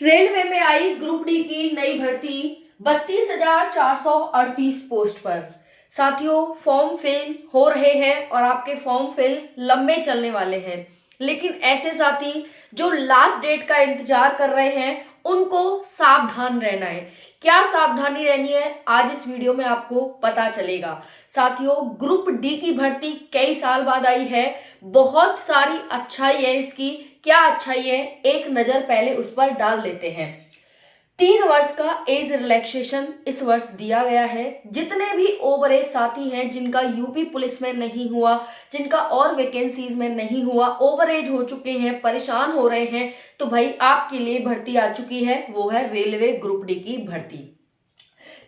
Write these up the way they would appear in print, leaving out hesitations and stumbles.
Railway में आई group D की नई भर्ती 32,438 पोस्ट पर। साथियों, फॉर्म फिल हो रहे हैं और आपके फॉर्म फिल लंबे चलने वाले हैं। लेकिन ऐसे साथी जो लास्ट डेट का इंतजार कर रहे हैं उनको सावधान रहना है। क्या सावधानी रहनी है आज इस वीडियो में आपको पता चलेगा। साथियों, ग्रुप डी की भर्ती कई साल बाद आई है। बहुत सारी अच्छाई है इसकी। क्या अच्छाई है, एक नजर पहले उस पर डाल लेते हैं। 3 वर्ष का एज रिलैक्सेशन इस वर्ष दिया गया है। जितने भी ओवर एज साथी हैं जिनका यूपी पुलिस में नहीं हुआ, जिनका और वैकेंसीज में नहीं हुआ, ओवर एज हो चुके हैं, परेशान हो रहे हैं, तो भाई आपके लिए भर्ती आ चुकी है। वो है रेलवे ग्रुप डी की भर्ती।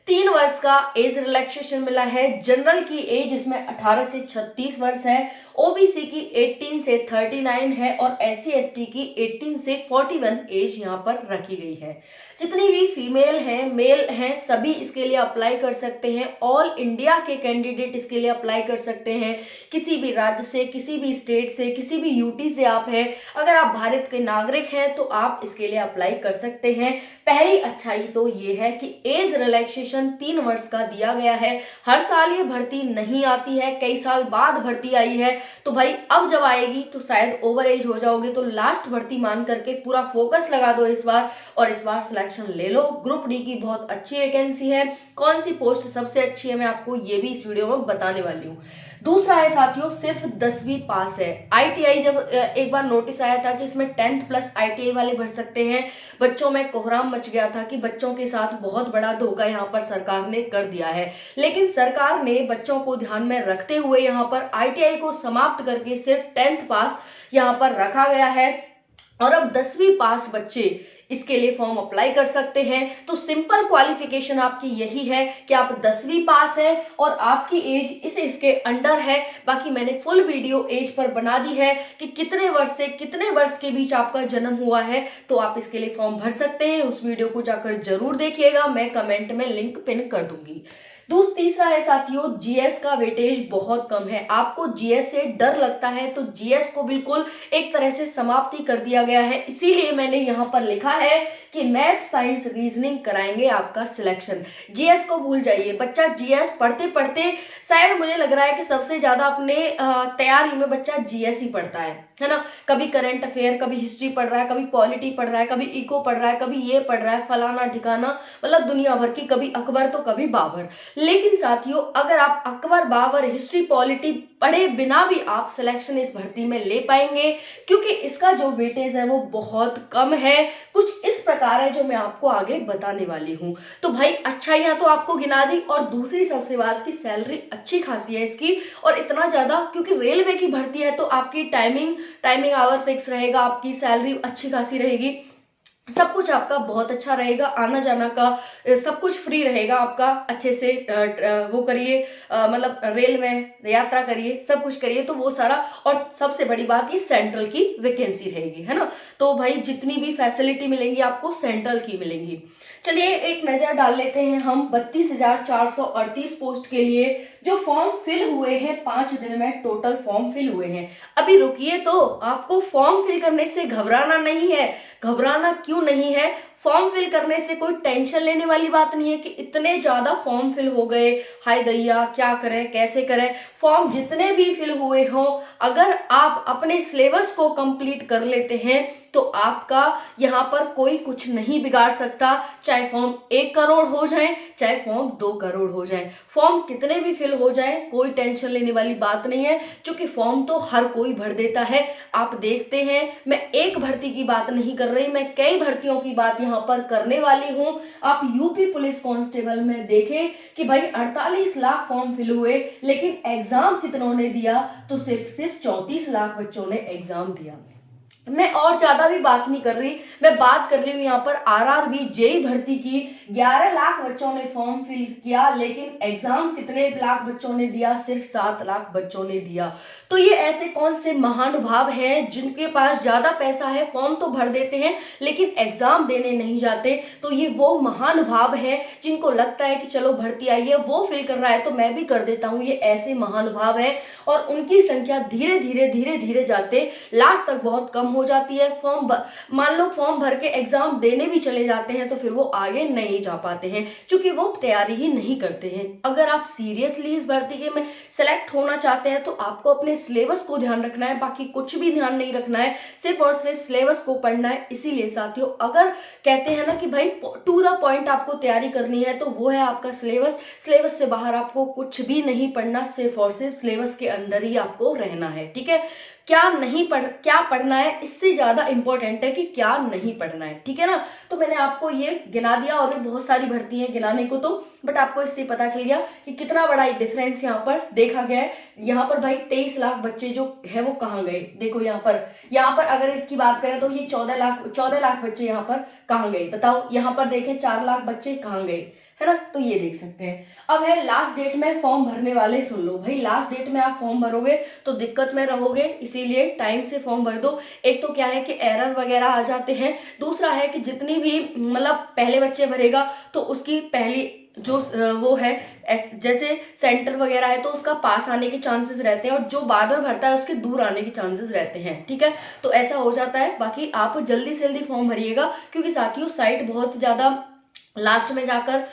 3 वर्ष का एज रिलैक्सेशन मिला है। जनरल की एज इसमें 18 से 36 वर्ष है। ओबीसी की 18 से 39 है और एससी एसटी की 18 से 41 एज यहाँ पर रखी गई है। जितनी भी फीमेल हैं, मेल हैं, सभी इसके लिए अप्लाई कर सकते हैं। ऑल इंडिया के कैंडिडेट इसके लिए अप्लाई कर सकते हैं। किसी भी राज्य से, किसी भी स्टेट से, किसी भी यूटी से आप हैं, अगर आप भारत के नागरिक हैं तो आप इसके लिए अप्लाई कर सकते हैं। पहली अच्छाई तो ये है कि एज रिलैक्सेशन 3 वर्ष का दिया गया है। हर साल ये भर्ती नहीं आती है, कई साल बाद भर्ती आई है। तो भाई अब जब आएगी तो शायद ओवर एज हो जाओगे, तो लास्ट भर्ती मान करके पूरा फोकस लगा दो इस बार और इस बार सिलेक्शन ले लो। ग्रुप डी की बहुत अच्छी वैकेंसी है। कौन सी पोस्ट सबसे अच्छी है मैं आपको ये भी इस वीडियो में बताने वाली हूँ। दूसरा है साथियों, सिर्फ 10वीं पास है। आईटीआई जब एक बार नोटिस आया था कि इसमें 10th प्लस आईटीआई वाले भर सकते हैं, बच्चों में कोहराम मच गया था कि बच्चों के साथ बहुत बड़ा धोखा यहाँ पर सरकार ने कर दिया है। लेकिन सरकार ने बच्चों को ध्यान में रखते हुए यहाँ पर आईटीआई को समाप्त करके सिर्फ 10th पास यहाँ पर रखा गया है और अब 10वीं पास बच्चे इसके लिए फॉर्म अप्लाई कर सकते हैं। तो सिंपल क्वालिफिकेशन आपकी यही है कि आप 10वीं पास है और आपकी एज इसके अंडर है। बाकी मैंने फुल वीडियो एज पर बना दी है कि कितने वर्ष से कितने वर्ष के बीच आपका जन्म हुआ है, तो आप इसके लिए फॉर्म भर सकते हैं। उस वीडियो को जाकर जरूर देखिएगा, मैं कमेंट में लिंक पिन कर दूंगी। तीसरा है साथियों, जीएस का वेटेज बहुत कम है। आपको जीएस से डर लगता है तो जीएस को बिल्कुल एक तरह से समाप्ति कर दिया गया है। इसीलिए मैंने यहाँ पर लिखा है कि मैथ साइंस रीजनिंग कराएंगे आपका सिलेक्शन। जीएस को भूल जाइए। बच्चा जीएस पढ़ते पढ़ते शायद मुझे लग रहा है कि सबसे ज्यादा अपने तैयारी में बच्चा जीएस ही पढ़ता है ना। कभी करंट अफेयर, कभी हिस्ट्री पढ़ रहा है, कभी पॉलिटी पढ़ रहा है, कभी इको पढ़ रहा है, कभी ये पढ़ रहा है, फलाना ठिकाना, मतलब दुनिया भर की, कभी अकबर तो कभी बाबर। लेकिन साथियों, अगर आप अकबर, बाबर, हिस्ट्री, पॉलिटी पढ़े बिना भी आप सिलेक्शन इस भर्ती में ले पाएंगे, क्योंकि इसका जो वेटेज है वो बहुत कम है। कुछ इस प्रकार है जो मैं आपको आगे बताने वाली हूं। तो भाई अच्छाइयां तो आपको गिना दी और दूसरी सबसे बात की सैलरी अच्छी खासी है इसकी। और इतना ज्यादा क्योंकि रेलवे की भर्ती है तो आपकी टाइमिंग आवर फिक्स रहेगा, आपकी सैलरी अच्छी खासी रहेगी, सब कुछ आपका बहुत अच्छा रहेगा, आना जाना का सब कुछ फ्री रहेगा आपका। अच्छे से वो करिए, मतलब रेल में यात्रा करिए, सब कुछ करिए, तो वो सारा। और सबसे बड़ी बात ये सेंट्रल की वैकेंसी रहेगी, है ना। तो भाई जितनी भी फैसिलिटी मिलेंगी आपको सेंट्रल की मिलेंगी। चलिए एक नजर डाल लेते हैं हम 32,438 पोस्ट के लिए जो फॉर्म फिल हुए हैं। 5 दिन में टोटल फॉर्म फिल हुए हैं। अभी रुकिए, तो आपको फॉर्म फिल करने से घबराना नहीं है। घबराना क्यों नहीं है? फॉर्म फिल करने से कोई टेंशन लेने वाली बात नहीं है कि इतने ज्यादा फॉर्म फिल हो गए, हाय दैया क्या करें, कैसे करें। फॉर्म जितने भी फिल हुए हों, अगर आप अपने सिलेबस को कंप्लीट कर लेते हैं तो आपका यहाँ पर कोई कुछ नहीं बिगाड़ सकता। चाहे फॉर्म 1 करोड़ हो जाए, चाहे फॉर्म 2 करोड़ हो जाए, फॉर्म कितने भी फिल हो जाए, कोई टेंशन लेने वाली बात नहीं है, क्योंकि फॉर्म तो हर कोई भर देता है। आप देखते हैं, मैं एक भर्ती की बात नहीं कर रही, मैं कई भर्तियों की बात यहाँ पर करने वाली हूँ। आप यूपी पुलिस कांस्टेबल में देखें कि भाई 48 लाख फॉर्म फिल हुए, लेकिन एग्जाम कितनों ने दिया, तो सिर्फ 34 लाख बच्चों ने एग्जाम दिया। मैं और ज्यादा भी बात नहीं कर रही, मैं बात कर रही हूँ यहाँ पर आरआरबी जेई भर्ती की। 11 लाख बच्चों ने फॉर्म फिल किया, लेकिन एग्जाम कितने लाख बच्चों ने दिया? सिर्फ 7 लाख बच्चों ने दिया। तो ये ऐसे कौन से महानुभाव हैं जिनके पास ज्यादा पैसा है, फॉर्म तो भर देते हैं लेकिन एग्जाम देने नहीं जाते? तो ये वो महानुभाव हैं जिनको लगता है कि चलो भर्ती आई है, वो फिल कर रहा है तो मैं भी कर देता हूँ। ये ऐसे महानुभाव है और उनकी संख्या धीरे धीरे जाते लास्ट तक बहुत कम हो जाती है, मान लो फॉर्म भर के एग्जाम देने भी चले जाते हैं तो फिर वो आगे नहीं जा पाते हैं क्योंकि वो तैयारी ही नहीं करते हैं। अगर आप सीरियसली इस भर्ती के में सेलेक्ट होना चाहते हैं तो आपको अपने सिलेबस को ध्यान रखना है, बाकी कुछ भी ध्यान नहीं रखना है, सिर्फ और सिर्फ सिलेबस को पढ़ना है। इसीलिए साथियों अगर कहते हैं ना कि भाई टू द पॉइंट आपको तैयारी करनी है तो वो है आपका सिलेबस। सिलेबस से बाहर आपको कुछ भी नहीं पढ़ना, सिर्फ और सिर्फ सिलेबस के अंदर ही आपको रहना है। ठीक है, क्या पढ़ना है इससे ज्यादा इंपॉर्टेंट है कि क्या नहीं पढ़ना है। ठीक है ना, तो मैंने आपको ये गिना दिया और भी बहुत सारी भर्ती है गिनाने को तो, बट आपको इससे पता चल गया कि कितना बड़ा डिफरेंस यहाँ पर देखा गया है। यहाँ पर भाई 23 लाख बच्चे जो है वो कहाँ गए, देखो यहाँ पर अगर इसकी बात करें तो ये 14 लाख बच्चे यहाँ पर कहाँ गए बताओ। यहाँ पर देखें 4 लाख बच्चे कहाँ गए, है ना, तो ये देख सकते हैं। अब है लास्ट डेट में फॉर्म भरने वाले, सुन लो भाई, लास्ट डेट में आप फॉर्म भरोगे तो दिक्कत में रहोगे, इसीलिए टाइम से फॉर्म भर दो। एक तो क्या है कि एरर वगैरह आ जाते हैं, दूसरा है कि जितनी भी मतलब पहले बच्चे भरेगा तो उसकी पहली जो वो है जैसे सेंटर वगैरह है तो उसका पास आने के चांसेस रहते हैं और जो बाद में भरता है उसके दूर आने के चांसेस रहते हैं। ठीक है, तो ऐसा हो जाता है। बाकी आप जल्दी से जल्दी फॉर्म भरिएगा क्योंकि साथियों साइट बहुत ज़्यादा लास्ट में जाकर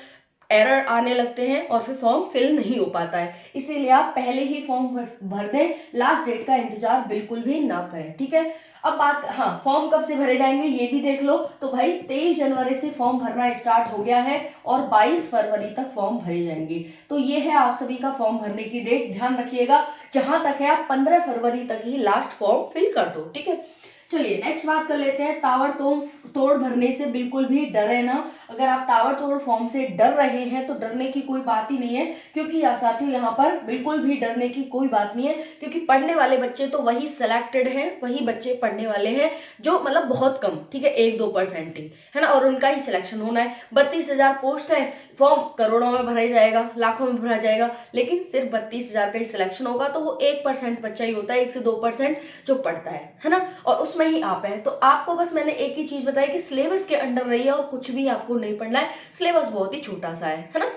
एरर आने लगते हैं और फिर फॉर्म फिल नहीं हो पाता है, इसीलिए आप पहले ही फॉर्म भर दें, लास्ट डेट का इंतजार बिल्कुल भी ना करें। ठीक है, अब बात, हाँ, फॉर्म कब से भरे जाएंगे ये भी देख लो। तो भाई 23 जनवरी से फॉर्म भरना स्टार्ट हो गया है और 22 फरवरी तक फॉर्म भरे जाएंगे। तो ये है आप सभी का फॉर्म भरने की डेट, ध्यान रखिएगा। जहां तक है आप 15 फरवरी तक ही लास्ट फॉर्म फिल कर दो। ठीक है, चलिए नेक्स्ट बात कर लेते हैं। ताबड़तोड़ भरने से बिल्कुल भी डरे ना। अगर आप ताबड़तोड़ फॉर्म से डर रहे हैं तो डरने की कोई बात ही नहीं है, क्योंकि साथियों यहाँ पर बिल्कुल भी डरने की कोई बात नहीं है, क्योंकि पढ़ने वाले बच्चे तो वही सिलेक्टेड हैं, वही बच्चे पढ़ने वाले हैं जो मतलब बहुत कम, ठीक है, 1-2% ही है ना, और उनका ही सिलेक्शन होना है। 32,000 पोस्ट है, फॉर्म करोड़ों में भरा जाएगा, लाखों में भरा जाएगा, लेकिन सिर्फ 32,000 का ही सिलेक्शन होगा। तो वो 1% बच्चा ही होता है, 1 से 2% जो पढ़ता है ना, और उसमें ही आप हैं। तो आपको बस मैंने एक ही चीज बताई कि सिलेबस के अंडर रहिए और कुछ भी आपको नहीं पढ़ना है, सिलेबस बहुत ही छोटा सा है ना।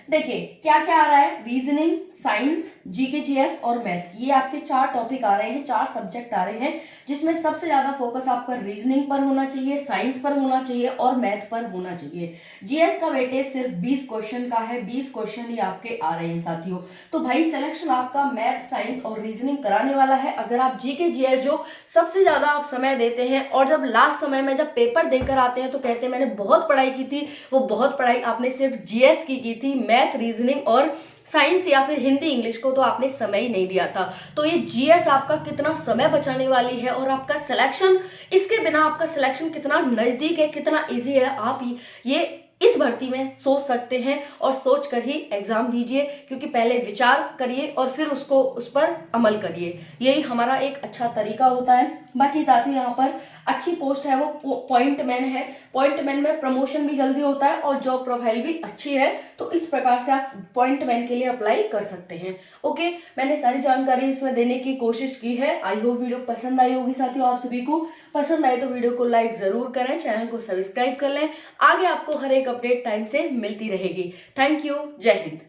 देखिए क्या क्या आ रहा है, रीजनिंग, साइंस, जीके जीएस और मैथ, ये आपके 4 टॉपिक आ रहे हैं, 4 सब्जेक्ट आ रहे हैं, जिसमें सबसे ज्यादा फोकस आपका रीजनिंग पर होना चाहिए, साइंस पर होना चाहिए और मैथ पर होना चाहिए। जीएस का वेटेज सिर्फ 20 क्वेश्चन का है, 20 क्वेश्चन ही आपके आ रहे हैं साथियों। तो भाई सिलेक्शन आपका मैथ, साइंस और रीजनिंग कराने वाला है। अगर आप जीके जीएस जो सबसे ज्यादा आप समय देते हैं और जब लास्ट समय में जब पेपर देकर आते हैं तो कहते हैं मैंने बहुत पढ़ाई की थी, वो बहुत पढ़ाई आपने सिर्फ जीएस की थी, मैथ, रीजनिंग और साइंस या फिर हिंदी इंग्लिश को तो आपने समय ही नहीं दिया था। तो ये जीएस आपका कितना समय बचाने वाली है और आपका सिलेक्शन, इसके बिना आपका सिलेक्शन कितना नजदीक है, कितना इजी है, आप ये इस भर्ती में सोच सकते हैं और सोच कर ही एग्जाम दीजिए, क्योंकि पहले विचार करिए और फिर उस पर अमल करिए, यही हमारा एक अच्छा तरीका होता है। बाकी साथ ही यहाँ पर अच्छी पोस्ट है वो पॉइंट मैन है, पॉइंट मैन में प्रमोशन भी जल्दी होता है और जॉब प्रोफाइल भी अच्छी है, तो इस प्रकार से आप पॉइंट मैन के लिए अप्लाई कर सकते हैं। ओके, मैंने सारी जानकारी इसमें देने की कोशिश की है। आई होप वीडियो पसंद आई होगी साथियों, आप सभी को पसंद आए तो वीडियो को लाइक जरूर करें, चैनल को सब्सक्राइब कर लें, आगे आपको हर एक अपडेट टाइम से मिलती रहेगी। थैंक यू, जय हिंद।